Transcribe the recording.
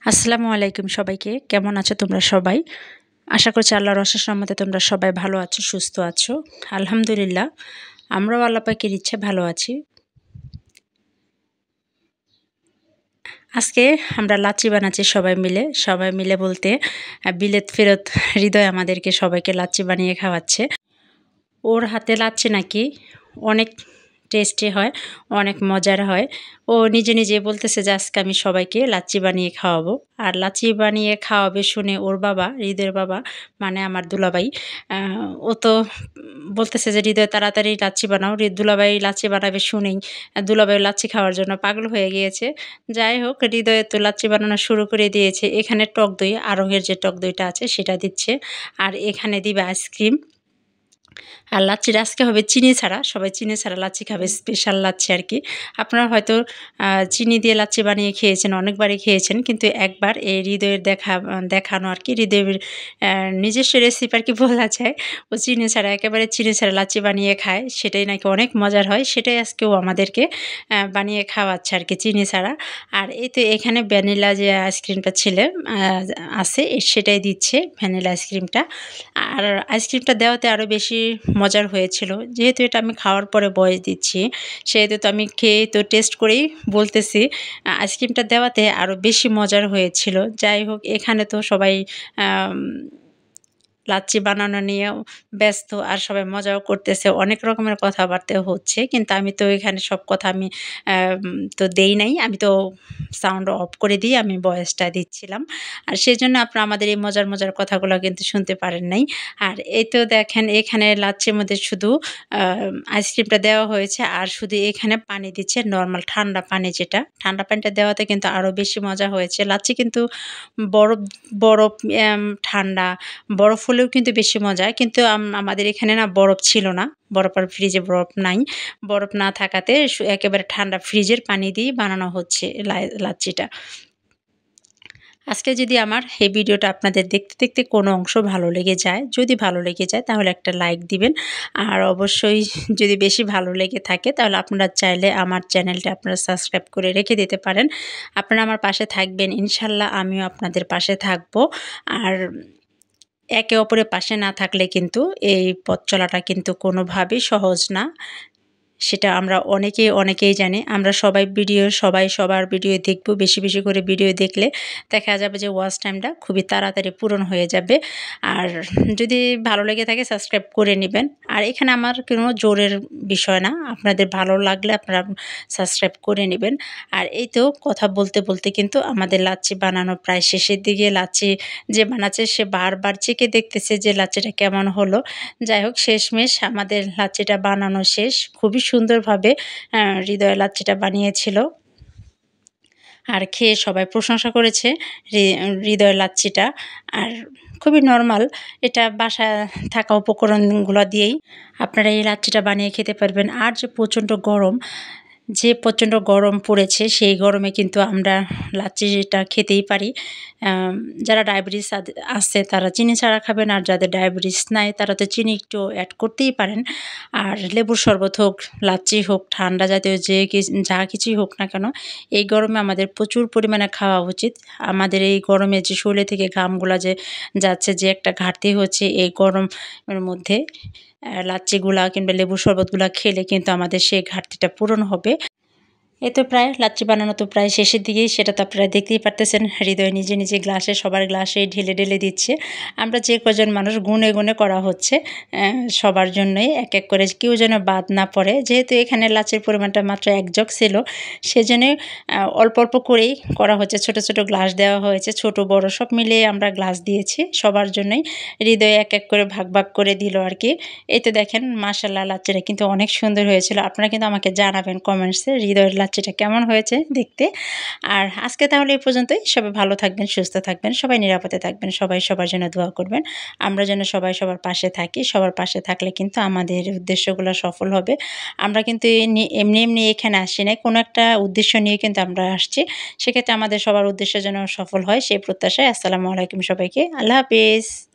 আসসালামু আলাইকুম সবাইকে। কেমন আছো তোমরা সবাই? আশা করছি আল্লাহর অশেষ রহমতে তোমরা সবাই ভালো আছো, সুস্থ আছো। আলহামদুলিল্লাহ, আমরাও আল্লাহ পাকের ইচ্ছে ভালো আছি। আজকে আমরা লাচ্ছি বানাচ্ছি সবাই মিলে। সবাই মিলে বলতে বিলেত ফেরত হৃদয় আমাদেরকে সবাইকে লাচ্ছি বানিয়ে খাওয়াচ্ছে। ওর হাতে লাচ্ছি নাকি অনেক টেস্টি হয়, অনেক মজার হয়। ও নিজে নিজে বলতেছে যে আজকে আমি সবাইকে লাচ্ছি বানিয়ে খাওয়াবো। আর লাচ্ছি বানিয়ে খাওয়াবে শুনে ওর বাবা, হৃদয়ের বাবা মানে আমার দুলাভাই, ও তো বলতেছে যে হৃদয় তাড়াতাড়ি লাচ্ছি বানাও। দুলাভাই লাচ্ছি বানাবে শুনেই দুলাভাই লাচ্ছি খাওয়ার জন্য পাগল হয়ে গিয়েছে। যাই হোক, হৃদয়ে তো লাচ্ছি বানানো শুরু করে দিয়েছে। এখানে টক দই, আরোহের যে টক দইটা আছে সেটা দিচ্ছে। আর এখানে দিবে আইসক্রিম। আর লাচ্ছিটা আজকে হবে চিনি ছাড়া। সবাই চিনি ছাড়া লাচ্ছি খাবে, স্পেশাল লাচ্ছি আরকি। আপনারা হয়তো চিনি দিয়ে লাচ্ছি বানিয়ে খেয়েছেন, অনেকবারই খেয়েছেন। কিন্তু একবার এই হৃদয়ের দেখানো আরকি হৃদয়ের নিজস্ব রেসিপি আরকি বলা যায়। ও চিনি ছাড়া, একেবারে চিনি ছাড়া লাচ্ছি বানিয়ে খায়। সেটাই নাকি অনেক মজার হয়। সেটাই আজকে ও আমাদেরকে বানিয়ে খাওয়াচ্ছে আরকি চিনি ছাড়া। আর এই তো এখানে ভ্যানিলা যে আইসক্রিমটা আছে সেটাই দিচ্ছে, ভ্যানিলা আইসক্রিমটা। আর আইসক্রিমটা দেওয়াতে আরও বেশি মজার হয়েছিল। যেহেতু এটা আমি খাওয়ার পরে ভয়েস দিচ্ছি, সেহেতু তো আমি খেয়ে তো টেস্ট করেই বলতেছি। আইসক্রিমটা দেওয়াতে আরও বেশি মজার হয়েছিল। যাই হোক, এখানে তো সবাই আম লাচ্ছি বানানো নিয়েও ব্যস্ত, আর সবাই মজাও করতেছে। অনেক রকমের কথাবার্তা হচ্ছে। কিন্তু আমি তো এখানে সব কথা আমি তো দেই নাই। আমি তো সাউন্ড অফ করে দিয়ে আমি ভয়েসটা দিচ্ছিলাম। আর সেজন্য আপনারা আমাদের এই মজার, মজার কথাগুলো কিন্তু শুনতে পারেন নাই। আর এই তো দেখেন, এখানে লাচ্ছির মধ্যে শুধু আ আইসক্রিমটা দেওয়া হয়েছে, আর শুধু এখানে পানি দিচ্ছে, নরমাল ঠান্ডা পানি যেটা। ঠান্ডা পানিটা দেওয়াতে কিন্তু আরও বেশি মজা হয়েছে। লাচ্ছি কিন্তু বরফ বরফ ঠান্ডা, বরফ হলেও কিন্তু বেশি মজা। কিন্তু আমাদের এখানে না বরফ ছিল না। বরফ আর ফ্রিজে বরফ নাই। বরফ না থাকাতে একেবারে ঠান্ডা ফ্রিজের পানি দিয়েই বানানো হচ্ছে লাচ্ছিটা। আজকে যদি আমার এই ভিডিওটা আপনাদের দেখতে, দেখতে কোনো অংশ ভালো লেগে যায়, যদি ভালো লেগে যায় তাহলে একটা লাইক দিবেন। আর অবশ্যই যদি বেশি ভালো লেগে থাকে তাহলে আপনারা চাইলে আমার চ্যানেলটা আপনারা সাবস্ক্রাইব করে রেখে দিতে পারেন। আপনারা আমার পাশে থাকবেন, ইনশাআল্লাহ আমিও আপনাদের পাশে থাকবো। আর একে অপরের পাশে না থাকলে কিন্তু এই পথ চলাটা কিন্তু কোনোভাবেই সহজ না। সেটা আমরা অনেকেই জানি। আমরা সবাই সবার ভিডিও দেখব। বেশি, বেশি করে ভিডিও দেখলে দেখা যাবে যে ওয়াচ টাইমটা খুবই তাড়াতাড়ি পূরণ হয়ে যাবে। আর যদি ভালো লেগে থাকে সাবস্ক্রাইব করে নিবেন। আর এখানে আমার কোনো জোরের বিষয় না। আপনাদের ভালো লাগলে আপনারা সাবস্ক্রাইব করে নিবেন। আর এই তো কথা বলতে, বলতে কিন্তু আমাদের লাচ্ছি বানানো প্রায় শেষের দিকে। লাচ্ছি যে বানাচ্ছে সে বারবার চেখে দেখতেছে যে লাচ্ছিটা কেমন হলো। যাই হোক, শেষমেশ আমাদের লাচ্ছিটা বানানো শেষ। খুবই সুন্দরভাবে হৃদয় লাচ্ছিটা বানিয়েছিল। আর খেয়ে সবাই প্রশংসা করেছে হৃদয় লাচ্ছিটা। আর খুবই নরমাল, এটা বাসায় থাকা উপকরণগুলো দিয়েই আপনারা এই লাচ্ছিটা বানিয়ে খেতে পারবেন। আর প্রচণ্ড গরম পড়েছে, সেই গরমে কিন্তু আমরা লাচ্ছিটা খেতেই পারি। যারা ডায়াবেটিস আছে তারা চিনি ছাড়া খাবেন, আর যাদের ডায়াবেটিস নাই তারা তো চিনি একটু অ্যাড করতেই পারেন। আর লেবুর শরবত হোক, লাচ্ছি হোক, ঠান্ডা জাতীয় যা কিছুই হোক না কেন, এই গরমে আমাদের প্রচুর পরিমাণে খাওয়া উচিত। আমাদের এই গরমে যে শরীরে থেকে ঘামগুলা যে যাচ্ছে, যে একটা ঘাটতি হচ্ছে এই গরমের মধ্যে, লাচ্ছিগুলা কিংবা লেবুর শরবতগুলা খেলে কিন্তু আমাদের সেই ঘাটতিটা পূরণ হবে। এই তো প্রায় লাচ্ছি বানানো তো প্রায় শেষের দিকেই, সেটা তো আপনারা দেখতেই পারতেছেন। হৃদয় নিজে নিজে সবার গ্লাসে ঢেলে ঢেলে দিচ্ছে। আমরা যে কজন মানুষ গুনে গুনে করা হচ্ছে সবার জন্যই এক এক করে, কেউ যেন বাদ না পড়ে। যেহেতু এখানে লাচ্ছির পরিমাণটা মাত্র ১ জগ ছিল, সেজন্য অল্প অল্প করেই করা হচ্ছে। ছোট ছোট গ্লাস দেওয়া হয়েছে, ছোট বড় সব মিলিয়ে আমরা গ্লাস দিয়েছি সবার জন্যই। হৃদয় এক এক করে ভাগ ভাগ করে দিল আর কি। এই তো দেখেন, মাশাআল্লাহ লাচ্ছিটা কিন্তু অনেক সুন্দর হয়েছিল। আপনারা কিন্তু আমাকে জানাবেন কমেন্টসে হৃদয়ের লাচ্ছিটা কেমন হয়েছে দেখতে। আর আজকে তাহলে এই পর্যন্তই। সবাই ভালো থাকবেন, সুস্থ থাকবেন, সবাই নিরাপদে থাকবেন, সবাই সবার জন্য দোয়া করবেন। আমরা যেন সবাই সবার পাশে থাকি। সবার পাশে থাকলে কিন্তু আমাদের উদ্দেশ্যগুলো সফল হবে। আমরা কিন্তু এমনি এমনি এখানে আসি নাই, কোনো একটা উদ্দেশ্য নিয়ে কিন্তু আমরা আসছি। সেক্ষেত্রে আমাদের সবার উদ্দেশ্য যেন সফল হয় সেই প্রত্যাশায়। আসসালামু আলাইকুম সবাইকে। আল্লাহ হাফেজ।